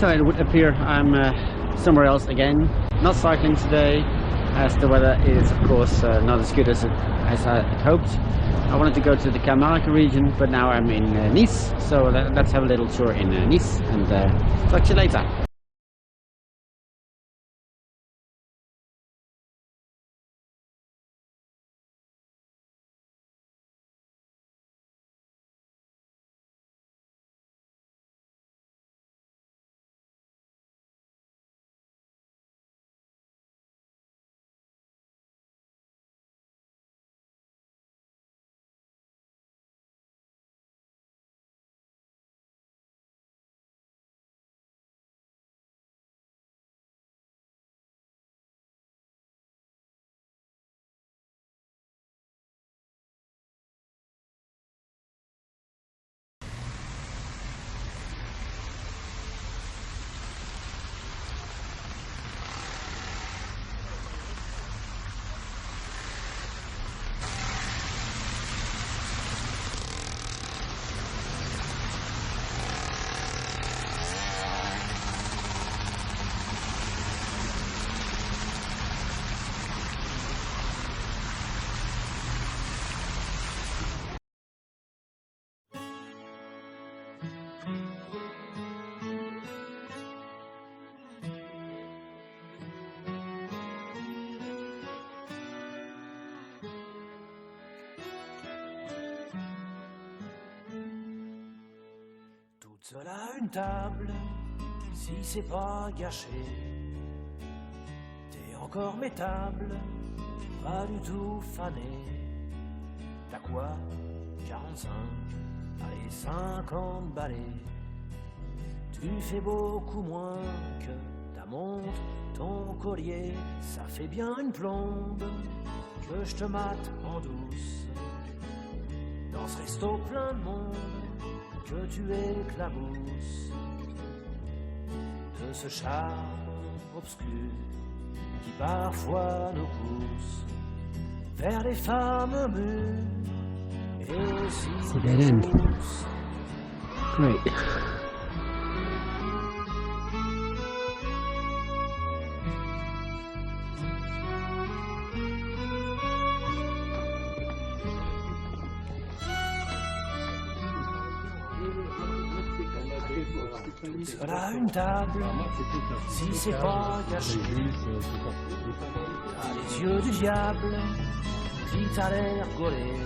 so it would appear I'm somewhere else again. Not cycling today, as the weather is of course not as good as I had hoped. I wanted to go to the Camargue region, but now I'm in Nice, so let's have a little tour in Nice and talk to you later. Seul à une table, si c'est pas gâché, t'es encore métable, pas du tout fané. T'as quoi? 45, allez 50 balais. Tu fais beaucoup moins que ta montre, ton collier, ça fait bien une plombe que je te mate en douce. Dans ce resto plein de monde, que tu éclabousses de ce charme obscur qui parfois nous pousse vers les femmes mûres et aussi douces. Great. Seul à une table, si c'est pas gâché, t'as les yeux du diable qui t'a l'air gaulé,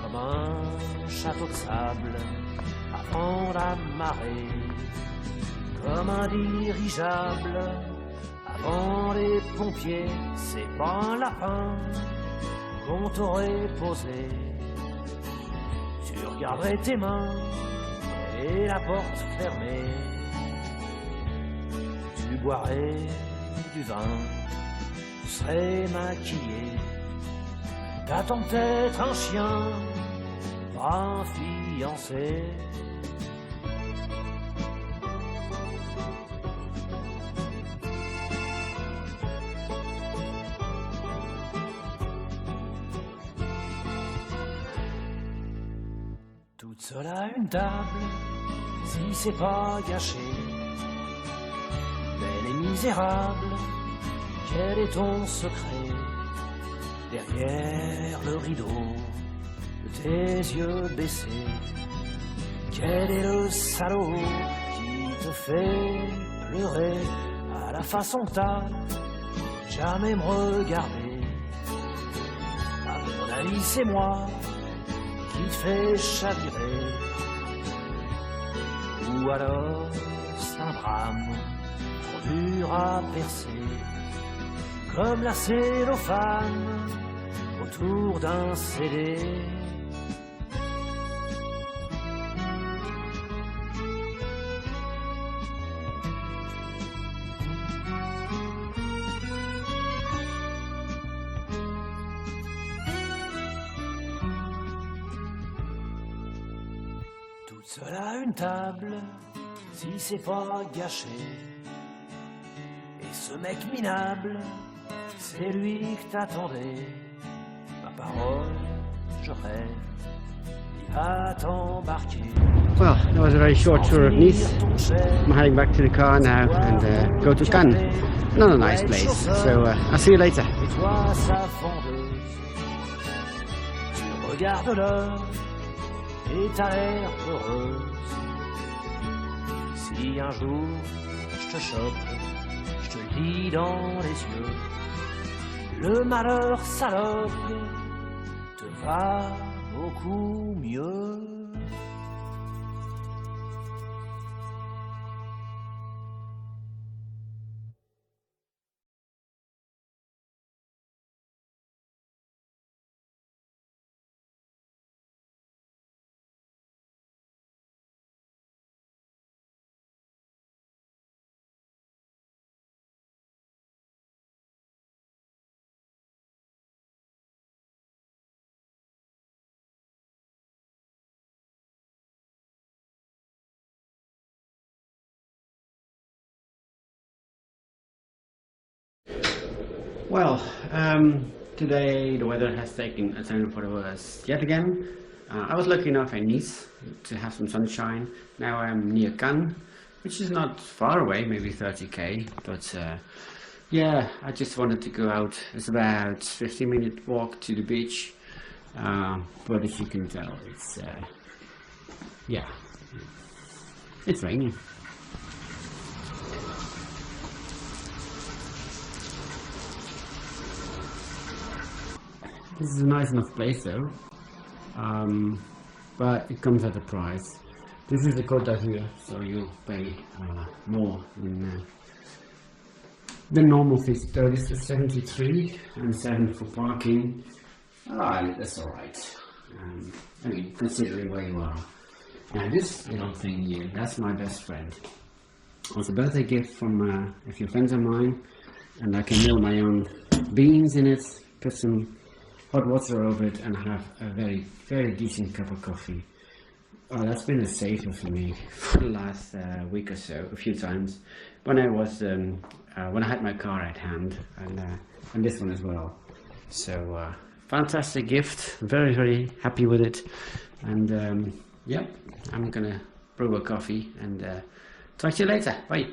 comme un château de sable avant la marée, comme un dirigeable avant les pompiers. C'est pas un lapin qu'on t'aurait posé, tu regarderais tes mains et la porte fermée, tu boirais du vin, tu serais maquillé, t'attends peut-être un chien, pas un fiancé. Toute seule à une table, si c'est pas gâché, belle et misérable, quel est ton secret? Derrière le rideau de tes yeux baissés, quel est le salaud qui te fait pleurer à la façon que t'as jamais me regarder? À mon avis c'est moi qui te fait chavirer, ou alors c'est un drame trop dur à percer, comme la cellophane autour d'un CD. Toute seule à une table, si c'est pas gâché. Et ce mec minable, c'est lui que t'attendais. Ma parole, je rêve, à t'embarquer. Well, that was a very short tour of Nice. I'm heading back to the car now and go to Cannes. Another nice place. So I'll see you later. Et toi, sa vendeuse, tu regardes l'heure et t'as l'air heureuse. Si un jour je te chope, je te le dis dans les yeux, le malheur salope te va beaucoup mieux. Well, today the weather has taken a turn for the worse yet again. I was lucky enough in Nice to have some sunshine. Now I'm near Cannes, which is not far away, maybe 30k, but yeah, I just wanted to go out. It's about 15-minute walk to the beach, but as you can tell, it's yeah, it's raining. This is a nice enough place though, but it comes at a price. This is the Côte d'Azur, so you'll pay more than normal fees. So this is 73 and 7 for parking. That's alright. I mean, considering where you are. Now this little thing here, that's my best friend. It was a birthday gift from a few friends of mine, and I can mill my own beans in it, put some hot water over it and have a very, very decent cup of coffee. Oh, that's been a saver for me for the last week or so, a few times. When I was, when I had my car at hand, and this one as well. So, fantastic gift, very, very happy with it. And yeah, I'm gonna brew a coffee and talk to you later, bye.